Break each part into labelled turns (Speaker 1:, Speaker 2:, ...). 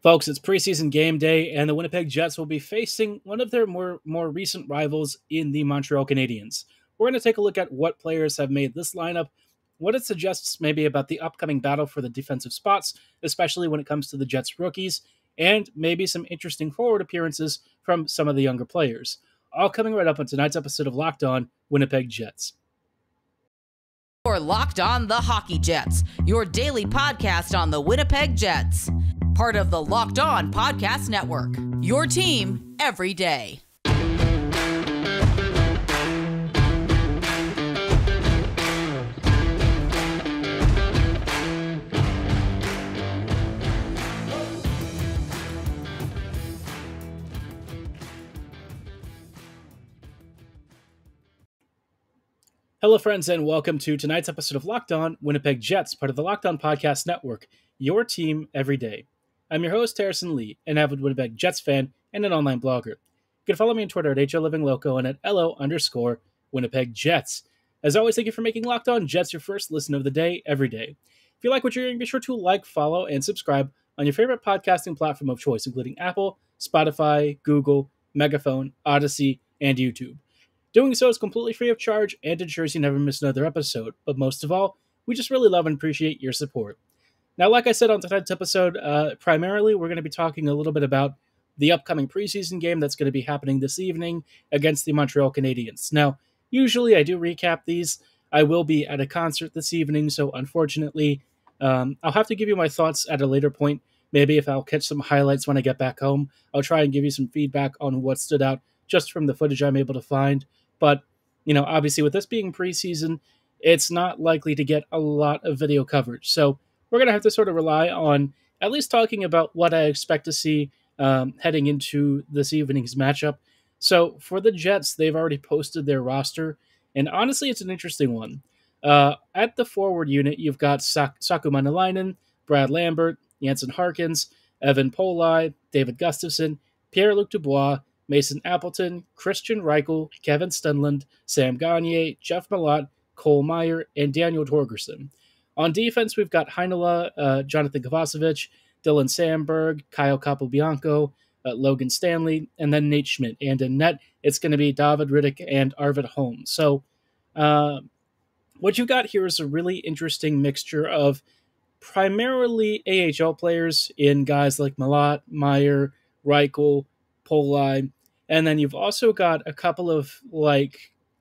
Speaker 1: Folks, it's preseason game day, and the Winnipeg Jets will be facing one of their more recent rivals in the Montreal Canadiens. We're going to take a look at what players have made this lineup, what it suggests maybe about the upcoming battle for the defensive spots, especially when it comes to the Jets rookies, and maybe some interesting forward appearances from some of the younger players. All coming right up on tonight's episode of Locked On Winnipeg Jets.
Speaker 2: Or Locked On the Hockey Jets, your daily podcast on the Winnipeg Jets. Part of the Locked On Podcast Network, your team every day.
Speaker 1: Hello, friends, and welcome to tonight's episode of Locked On Winnipeg Jets, part of the Locked On Podcast Network, your team every day. I'm your host, Harrison Lee, an avid Winnipeg Jets fan and an online blogger. You can follow me on Twitter at HOLivingLoco and at LO_Winnipeg Jets. As always, thank you for making Locked On Jets your first listen of the day every day. If you like what you're hearing, be sure to like, follow, and subscribe on your favorite podcasting platform of choice, including Apple, Spotify, Google, Megaphone, Odyssey, and YouTube. Doing so is completely free of charge and ensures you never miss another episode. But most of all, we just really love and appreciate your support. Now, like I said on tonight's episode, primarily we're going to be talking a little bit about the upcoming preseason game that's going to be happening this evening against the Montreal Canadiens. Now, usually I do recap these. I will be at a concert this evening, so unfortunately, I'll have to give you my thoughts at a later point. Maybe if I'll catch some highlights when I get back home, I'll try and give you some feedback on what stood out just from the footage I'm able to find. But, obviously with this being preseason, it's not likely to get a lot of video coverage. So we're going to have to sort of rely on at least talking about what I expect to see heading into this evening's matchup. So for the Jets, they've already posted their roster, and honestly, it's an interesting one. At the forward unit, you've got Saku, Brad Lambert, Jansen Harkins, Evan Poli, David Gustafsson, Pierre-Luc Dubois, Mason Appleton, Christian Reichel, Kevin Stenlund, Sam Gagner, Jeff Malott, Cole Meyer, and Daniel Torgerson. On defense, we've got Heinola, Jonathan Kovacevic, Dylan Samberg, Kyle Capobianco, Logan Stanley, and then Nate Schmidt. And in net, it's going to be David Riddick and Arvid Holm. So what you've got here is a really interesting mixture of primarily AHL players in guys like Malott, Meyer, Reichel, Poli, and then you've also got a couple of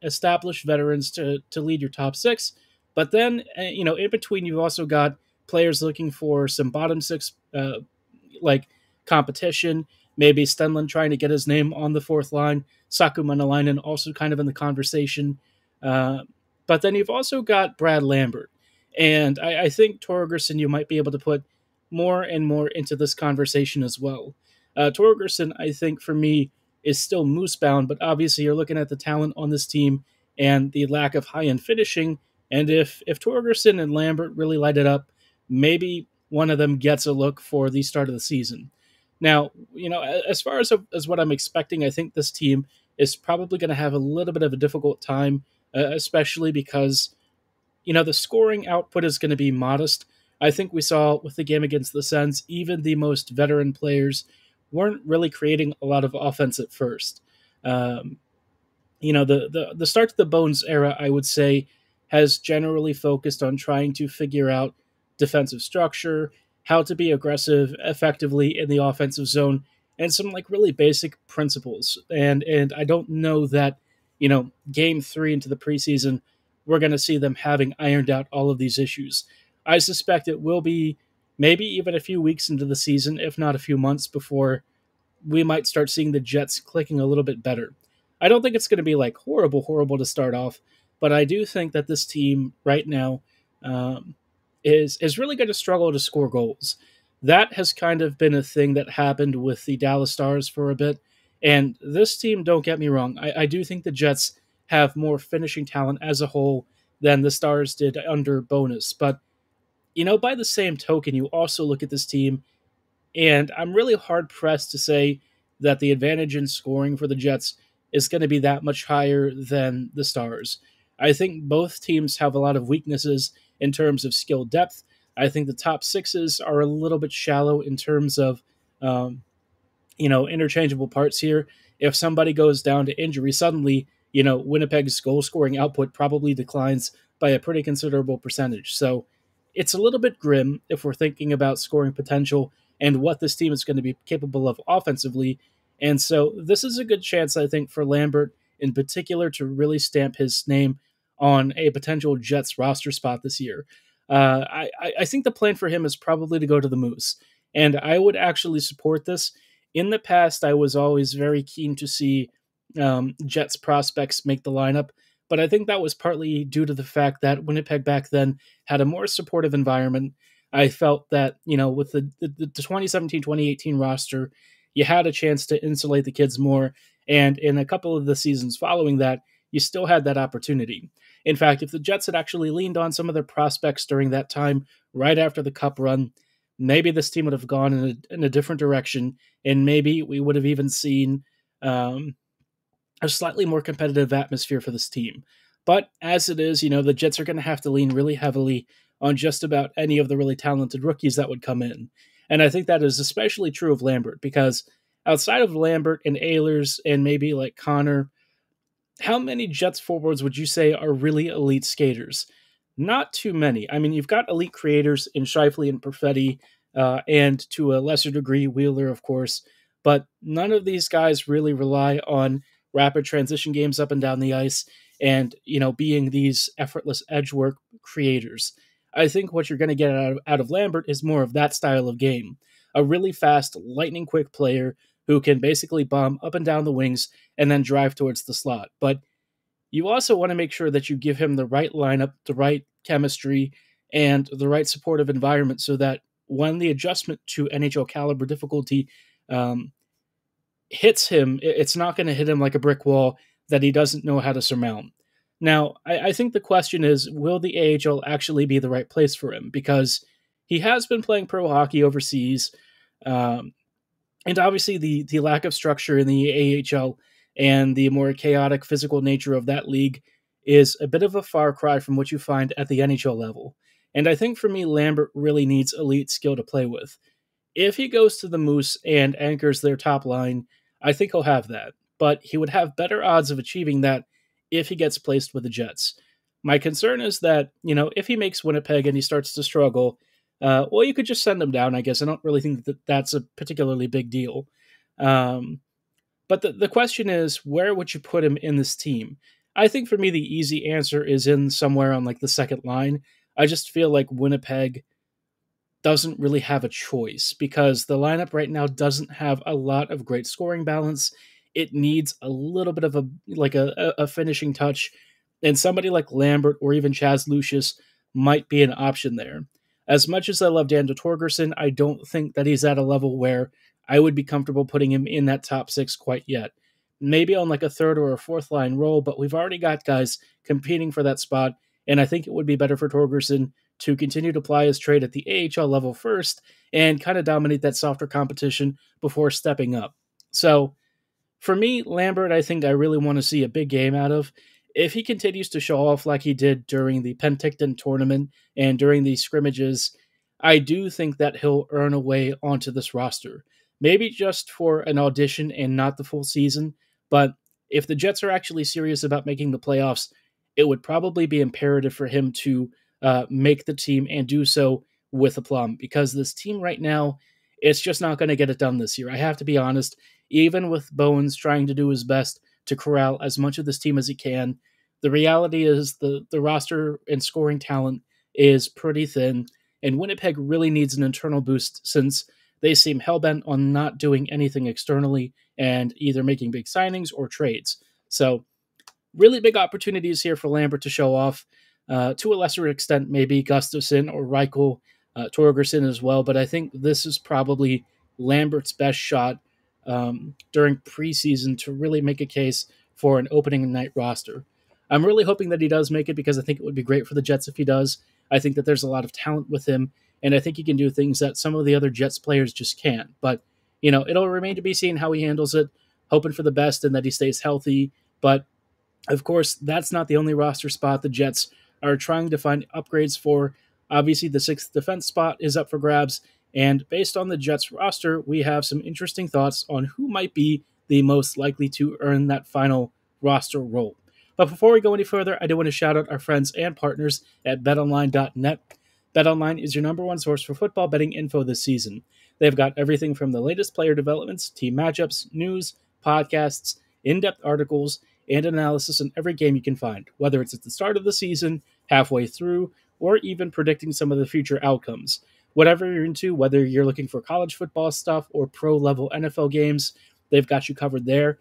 Speaker 1: established veterans to lead your top six. But then, in between, you've also got players looking for some bottom six, competition. Maybe Stenlund trying to get his name on the fourth line. Saku also kind of in the conversation. But then you've also got Brad Lambert. And I think Torgerson you might be able to put more and more into this conversation as well. Torgerson, I think, for me, is still moose-bound, but obviously you're looking at the talent on this team and the lack of high-end finishing. And if Torgerson and Lambert really light it up, maybe one of them gets a look for the start of the season. Now, as far as what I'm expecting, I think this team is probably going to have a little bit of a difficult time, especially because, the scoring output is going to be modest. I think we saw with the game against the Sens, even the most veteran players weren't really creating a lot of offense at first. The start to the Bowness era, I would say, has generally focused on trying to figure out defensive structure, how to be aggressive effectively in the offensive zone, and some really basic principles. And I don't know that, game 3 into the preseason, we're going to see them having ironed out all of these issues. I suspect it will be maybe even a few weeks into the season, if not a few months, before we might start seeing the Jets clicking a little bit better. I don't think it's going to be horrible to start off, but I do think that this team right now is really going to struggle to score goals. That has kind of been a thing that happened with the Dallas Stars for a bit, and this team, don't get me wrong, I do think the Jets have more finishing talent as a whole than the Stars did under Bowness, but by the same token, you also look at this team, and I'm really hard-pressed to say that the advantage in scoring for the Jets is going to be that much higher than the Stars. I think both teams have a lot of weaknesses in terms of skill depth. I think the top sixes are a little bit shallow in terms of interchangeable parts here. If somebody goes down to injury, suddenly, Winnipeg's goal scoring output probably declines by a pretty considerable percentage. So it's a little bit grim if we're thinking about scoring potential and what this team is going to be capable of offensively. And so this is a good chance, I think, for Lambert in particular to really stamp his name on a potential Jets roster spot this year. I think the plan for him is probably to go to the Moose, and I would actually support this. In the past, I was always very keen to see Jets prospects make the lineup, but I think that was partly due to the fact that Winnipeg back then had a more supportive environment. I felt that, with the 2017-2018 roster, you had a chance to insulate the kids more, and in a couple of the seasons following that, you still had that opportunity. In fact, if the Jets had actually leaned on some of their prospects during that time, right after the Cup run, maybe this team would have gone in a different direction, and maybe we would have even seen a slightly more competitive atmosphere for this team. But as it is, the Jets are going to have to lean really heavily on just about any of the really talented rookies that would come in. And I think that is especially true of Lambert, because outside of Lambert and Ehlers and maybe like Connor, how many Jets forwards would you say are really elite skaters? Not too many. I mean, you've got elite creators in Scheifele and Perfetti, and to a lesser degree, Wheeler, of course, but none of these guys really rely on rapid transition games up and down the ice and, being these effortless edge work creators. I think what you're going to get out of Lambert is more of that style of game. A really fast, lightning quick player who can basically bomb up and down the wings and then drive towards the slot. But you also want to make sure that you give him the right lineup, the right chemistry, and the right supportive environment so that when the adjustment to NHL caliber difficulty hits him, it's not going to hit him like a brick wall that he doesn't know how to surmount. Now, I think the question is, will the AHL actually be the right place for him? Because he has been playing pro hockey overseas, and obviously the lack of structure in the AHL and the more chaotic physical nature of that league is a bit of a far cry from what you find at the NHL level. And I think for me, Lambert really needs elite skill to play with. If he goes to the Moose and anchors their top line, I think he'll have that. But he would have better odds of achieving that if he gets placed with the Jets. My concern is that, if he makes Winnipeg and he starts to struggle, you could just send him down, I guess. I don't really think that that's a particularly big deal. But the question is, where would you put him in this team? I think for me, the easy answer is in somewhere on like the second line. I just feel like Winnipeg doesn't really have a choice because the lineup right now doesn't have a lot of great scoring balance. It needs a little bit of a finishing touch, and somebody like Lambert or even Chaz Lucius might be an option there. As much as I love Dan Torgerson, I don't think that he's at a level where I would be comfortable putting him in that top six quite yet. Maybe on like a third or a fourth line role, but we've already got guys competing for that spot, and I think it would be better for Torgerson to continue to ply his trade at the AHL level first and kind of dominate that softer competition before stepping up. So for me, Lambert, I think I really want to see a big game out of. If he continues to show off like he did during the Penticton tournament and during the scrimmages, I do think that he'll earn a way onto this roster. Maybe just for an audition and not the full season, but if the Jets are actually serious about making the playoffs, it would probably be imperative for him to make the team and do so with aplomb, because this team right now, it's just not going to get it done this year. I have to be honest, even with Bowness trying to do his best to corral as much of this team as he can, the reality is the roster and scoring talent is pretty thin, and Winnipeg really needs an internal boost since they seem hellbent on not doing anything externally and either making big signings or trades. So really big opportunities here for Lambert to show off. To a lesser extent, maybe Gustafsson or Reichel, Torgerson as well, but I think this is probably Lambert's best shot during preseason to really make a case for an opening night roster. I'm really hoping that he does make it because I think it would be great for the Jets if he does. I think that there's a lot of talent with him, and I think he can do things that some of the other Jets players just can't. But, it'll remain to be seen how he handles it, hoping for the best and that he stays healthy. But, of course, that's not the only roster spot the Jets are trying to find upgrades for. Obviously, the sixth defense spot is up for grabs, And based on the Jets roster, we have some interesting thoughts on who might be the most likely to earn that final roster role. But before we go any further, I do want to shout out our friends and partners at betonline.net. BetOnline is your number one source for football betting info this season. They've got everything from the latest player developments, team matchups, news, podcasts, in-depth articles, and analysis in every game you can find, whether it's at the start of the season, halfway through, or even predicting some of the future outcomes. Whatever you're into, whether you're looking for college football stuff or pro-level NFL games, they've got you covered there.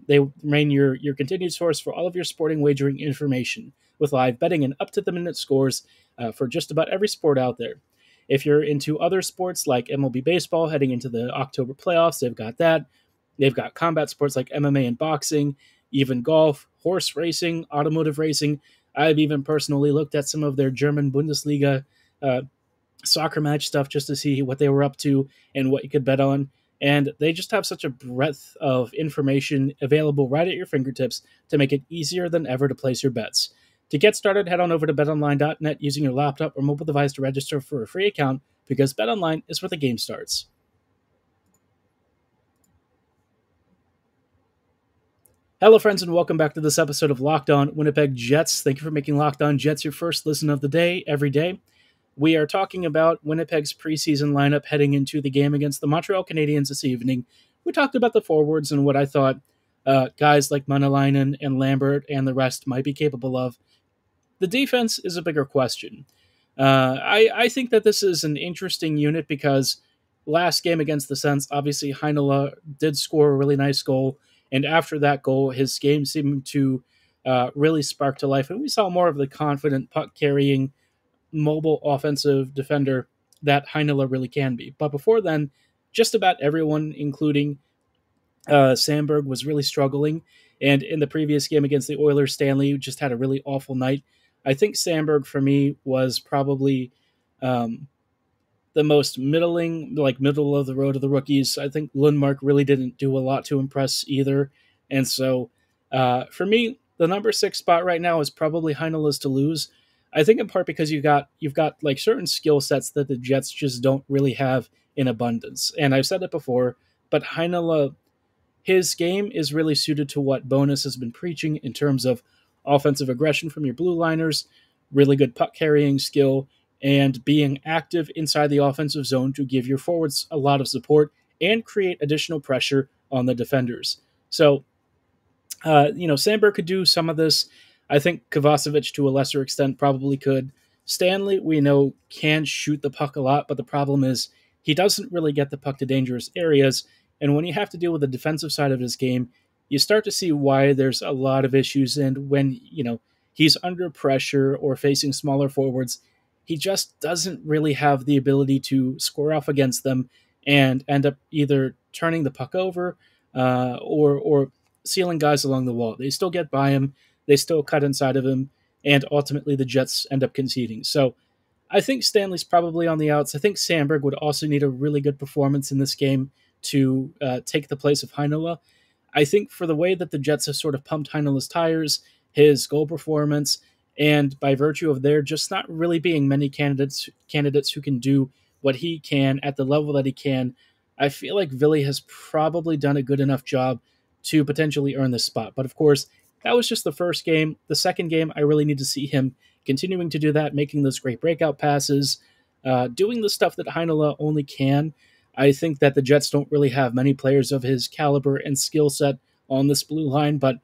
Speaker 1: They remain your continued source for all of your sporting wagering information, with live betting and up-to-the-minute scores for just about every sport out there. If you're into other sports like MLB baseball heading into the October playoffs, they've got that. They've got combat sports like MMA and boxing, even golf, horse racing, automotive racing. I've even personally looked at some of their German Bundesliga soccer match stuff just to see what they were up to and what you could bet on. And they just have such a breadth of information available right at your fingertips to make it easier than ever to place your bets. To get started, head on over to betonline.net using your laptop or mobile device to register for a free account, because BetOnline is where the game starts. Hello, friends, and welcome back to this episode of Locked On Winnipeg Jets. Thank you for making Locked On Jets your first listen of the day, every day. We are talking about Winnipeg's preseason lineup heading into the game against the Montreal Canadiens this evening. We talked about the forwards and what I thought guys like Manalainen and Lambert and the rest might be capable of. The defense is a bigger question. I think that this is an interesting unit because last game against the Sens, obviously Heinola did score a really nice goal, and after that goal, his game seemed to really spark to life, and we saw more of the confident puck-carrying, mobile offensive defender that Heinola really can be. But before then, just about everyone, including Samberg, was really struggling, and in the previous game against the Oilers, Stanley just had a really awful night. I think Samberg, for me, was probably the most middling, like middle of the road of the rookies. I think Lundmark really didn't do a lot to impress either. And so, for me, the number 6 spot right now is probably Heinola's to lose. I think in part because you've got like certain skill sets that the Jets just don't really have in abundance. And I've said it before, but Heinola, his game is really suited to what Bowness has been preaching in terms of offensive aggression from your blue liners, really good puck carrying skill, and being active inside the offensive zone to give your forwards a lot of support and create additional pressure on the defenders. So, Samberg could do some of this. I think Kovacevic, to a lesser extent, probably could. Stanley, we know, can shoot the puck a lot, but the problem is he doesn't really get the puck to dangerous areas, and when you have to deal with the defensive side of his game, you start to see why there's a lot of issues, and when, he's under pressure or facing smaller forwards, he just doesn't really have the ability to score off against them and end up either turning the puck over or sealing guys along the wall. They still get by him, they still cut inside of him, and ultimately the Jets end up conceding. So I think Stanley's probably on the outs. I think Samberg would also need a really good performance in this game to take the place of Heinola. I think for the way that the Jets have sort of pumped Heinola's tires, his goal performance, and by virtue of there just not really being many candidates who can do what he can at the level that he can, I feel like Ville has probably done a good enough job to potentially earn this spot. But of course, that was just the first game. The second game, I really need to see him continuing to do that, making those great breakout passes, doing the stuff that Heinola only can. I think that the Jets don't really have many players of his caliber and skill set on this blue line, but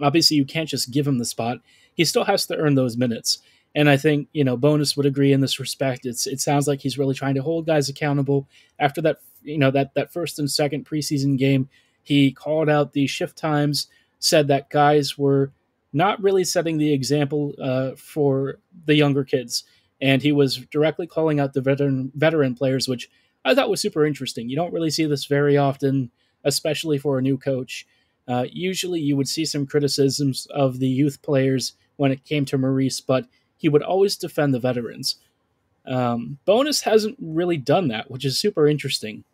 Speaker 1: obviously you can't just give him the spot. He still has to earn those minutes. And I think, Bowness would agree in this respect. It sounds like he's really trying to hold guys accountable. After that, that first and second preseason game, he called out the shift times, said that guys were not really setting the example for the younger kids. And he was directly calling out the veteran players, which I thought was super interesting. You don't really see this very often, especially for a new coach. Usually you would see some criticisms of the youth players when it came to Maurice, but he would always defend the veterans. Bowness hasn't really done that, which is super interesting.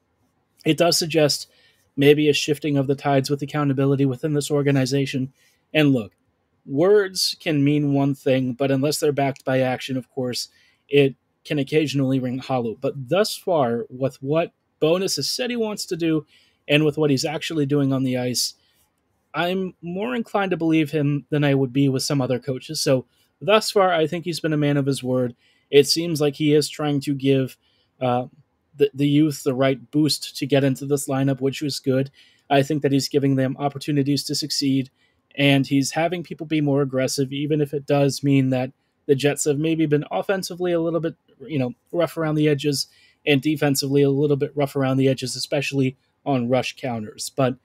Speaker 1: It does suggest maybe a shifting of the tides with accountability within this organization. And look, words can mean one thing, but unless they're backed by action, of course, it can occasionally ring hollow. But thus far, with what Bowness has said he wants to do and with what he's actually doing on the ice, I'm more inclined to believe him than I would be with some other coaches. So thus far, I think he's been a man of his word. It seems like he is trying to give the youth the right boost to get into this lineup, which was good. I think that he's giving them opportunities to succeed, and he's having people be more aggressive, even if it does mean that the Jets have maybe been offensively a little bit, rough around the edges, and defensively a little bit rough around the edges, especially on rush counters. But,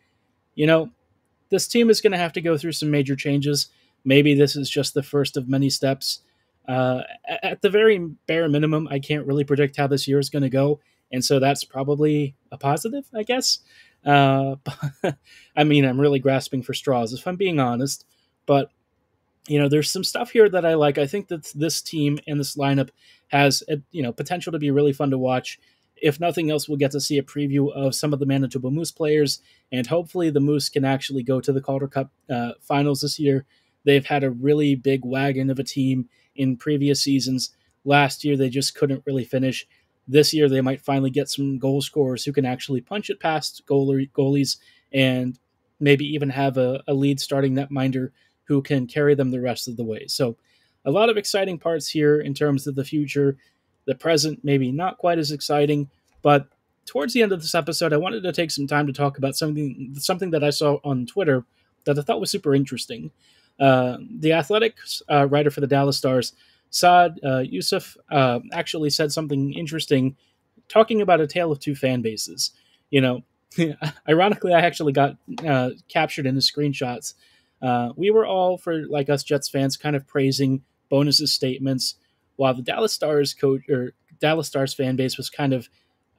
Speaker 1: this team is going to have to go through some major changes. Maybe this is just the first of many steps. At the very bare minimum, I can't really predict how this year is going to go, and so that's probably a positive, I guess. I'm really grasping for straws, if I'm being honest. But, there's some stuff here that I like. I think that this team and this lineup has, potential to be really fun to watch. If nothing else, we'll get to see a preview of some of the Manitoba Moose players, and hopefully the Moose can actually go to the Calder Cup finals this year. They've had a really big wagon of a team in previous seasons. Last year, they just couldn't really finish. This year, they might finally get some goal scorers who can actually punch it past goalies and maybe even have a lead starting netminder who can carry them the rest of the way. So a lot of exciting parts here in terms of the future. The present, maybe not quite as exciting, but towards the end of this episode, I wanted to take some time to talk about something that I saw on Twitter that I thought was super interesting. The Athletics writer for the Dallas Stars, Saad Yousuf, actually said something interesting, talking about a tale of two fan bases. Ironically, I actually got captured in the screenshots. We were all, for like us Jets fans, kind of praising Bowness's statements, while the Dallas Stars fan base was kind of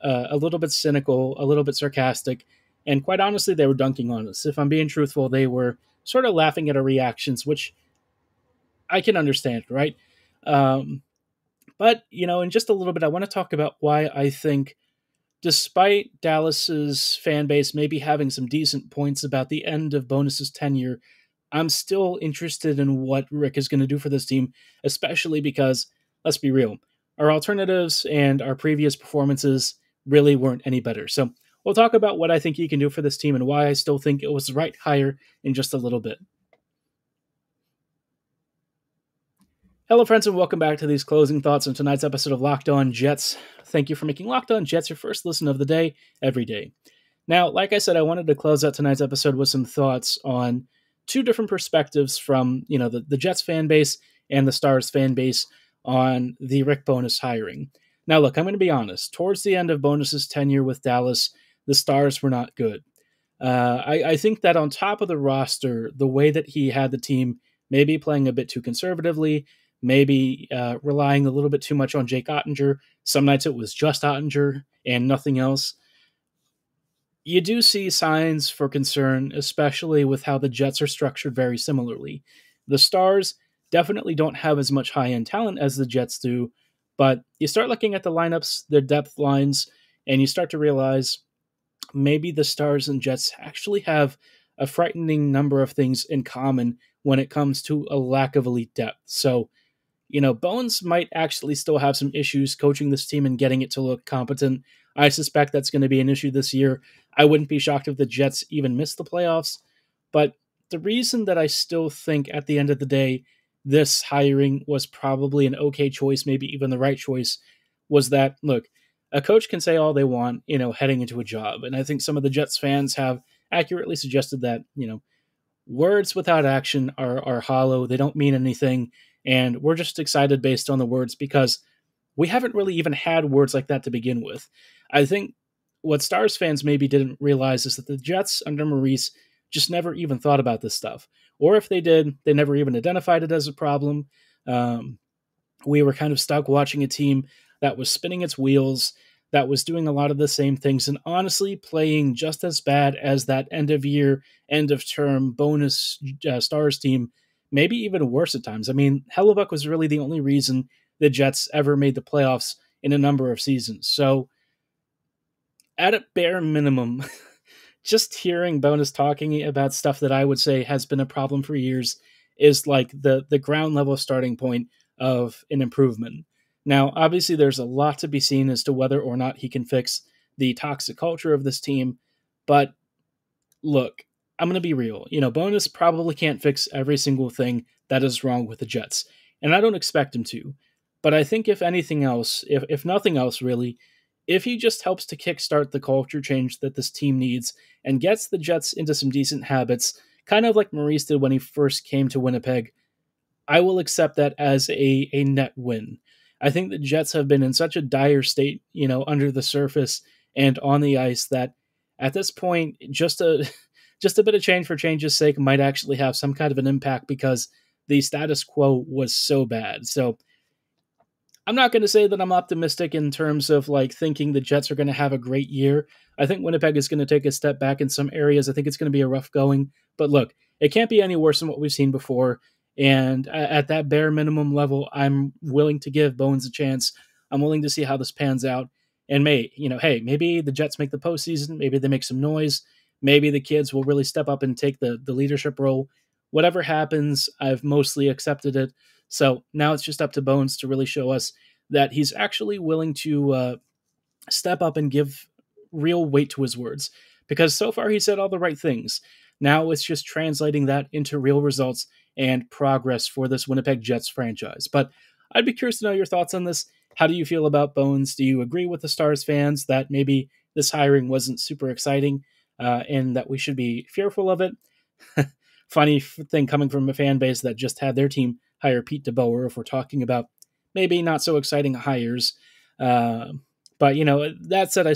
Speaker 1: a little bit cynical, a little bit sarcastic, and quite honestly, they were dunking on us. If I'm being truthful, they were sort of laughing at our reactions, which I can understand, right? But, in just a little bit, I want to talk about why I think, despite Dallas's fan base maybe having some decent points about the end of Bowness's tenure, I'm still interested in what Rick is going to do for this team, especially because, let's be real, our alternatives and our previous performances really weren't any better. So we'll talk about what I think he can do for this team and why I still think it was the right hire in just a little bit. Hello, friends, and welcome back to these closing thoughts on tonight's episode of Locked On Jets. Thank you for making Locked On Jets your first listen of the day, every day. Now, like I said, I wanted to close out tonight's episode with some thoughts on two different perspectives from, the Jets fan base and the Stars fan base on the Rick Bowness hiring. Now, look, I'm going to be honest. Towards the end of Bowness's tenure with Dallas, the Stars were not good. I think that on top of the roster, the way that he had the team maybe playing a bit too conservatively, maybe relying a little bit too much on Jake Ottinger. Some nights it was just Ottinger and nothing else. You do see signs for concern, especially with how the Jets are structured very similarly. The Stars definitely don't have as much high-end talent as the Jets do, but you start looking at the lineups, their depth lines, and you start to realize maybe the Stars and Jets actually have a frightening number of things in common when it comes to a lack of elite depth. So, Bones might actually still have some issues coaching this team and getting it to look competent. I suspect that's going to be an issue this year. I wouldn't be shocked if the Jets even missed the playoffs. But the reason that I still think at the end of the day, this hiring was probably an okay choice, maybe even the right choice, was that, look, a coach can say all they want, heading into a job. And I think some of the Jets fans have accurately suggested that, words without action are hollow. They don't mean anything. And we're just excited based on the words because we haven't really even had words like that to begin with. I think what Stars fans maybe didn't realize is that the Jets under Maurice just never even thought about this stuff. Or if they did, they never even identified it as a problem. We were kind of stuck watching a team that was spinning its wheels, that was doing a lot of the same things, and honestly playing just as bad as that end-of-year, end-of-term bonus Stars team, maybe even worse at times. I mean, Hellebuyck was really the only reason the Jets ever made the playoffs in a number of seasons. So, at a bare minimum, just hearing Bowness talking about stuff that I would say has been a problem for years is like the ground level starting point of an improvement. Now, obviously, there's a lot to be seen as to whether or not he can fix the toxic culture of this team. But look, I'm going to be real. Bowness probably can't fix every single thing that is wrong with the Jets, and I don't expect him to. But I think if anything else, if nothing else really, if he just helps to kickstart the culture change that this team needs and gets the Jets into some decent habits, kind of like Maurice did when he first came to Winnipeg, I will accept that as a net win. I think the Jets have been in such a dire state, under the surface and on the ice, that at this point, just a bit of change for change's sake might actually have some kind of an impact, because the status quo was so bad. So I'm not going to say that I'm optimistic in terms of thinking the Jets are going to have a great year. I think Winnipeg is going to take a step back in some areas. I think it's going to be a rough going. But look, it can't be any worse than what we've seen before. And at that bare minimum level, I'm willing to give Bones a chance. I'm willing to see how this pans out. And maybe the Jets make the postseason. Maybe they make some noise. Maybe the kids will really step up and take the leadership role. Whatever happens, I've mostly accepted it. So now it's just up to Bones to really show us that he's actually willing to step up and give real weight to his words. Because so far he said all the right things. Now it's just translating that into real results and progress for this Winnipeg Jets franchise. But I'd be curious to know your thoughts on this. How do you feel about Bones? Do you agree with the Stars fans that maybe this hiring wasn't super exciting and that we should be fearful of it? Funny thing coming from a fan base that just had their team hire Pete DeBoer, if we're talking about maybe not so exciting hires. But, that said,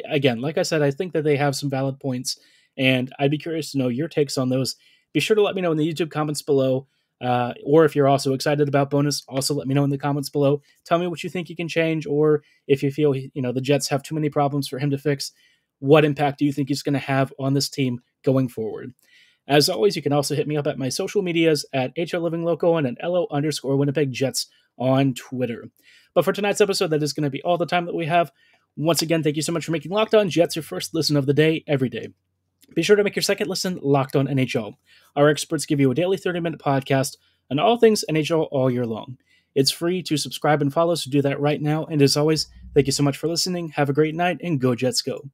Speaker 1: again, like I said, I think that they have some valid points, and I'd be curious to know your takes on those. Be sure to let me know in the YouTube comments below, or if you're also excited about Bowness, also let me know in the comments below. Tell me what you think he can change, or if you feel, the Jets have too many problems for him to fix. What impact do you think he's going to have on this team going forward? As always, you can also hit me up at my social medias at HLLivingLoco and at LO_Winnipeg Jets on Twitter. But for tonight's episode, that is going to be all the time that we have. Once again, thank you so much for making Locked On Jets your first listen of the day, every day. Be sure to make your second listen Locked On NHL. Our experts give you a daily 30-minute podcast on all things NHL all year long. It's free to subscribe and follow, so do that right now. And as always, thank you so much for listening. Have a great night, and go Jets go.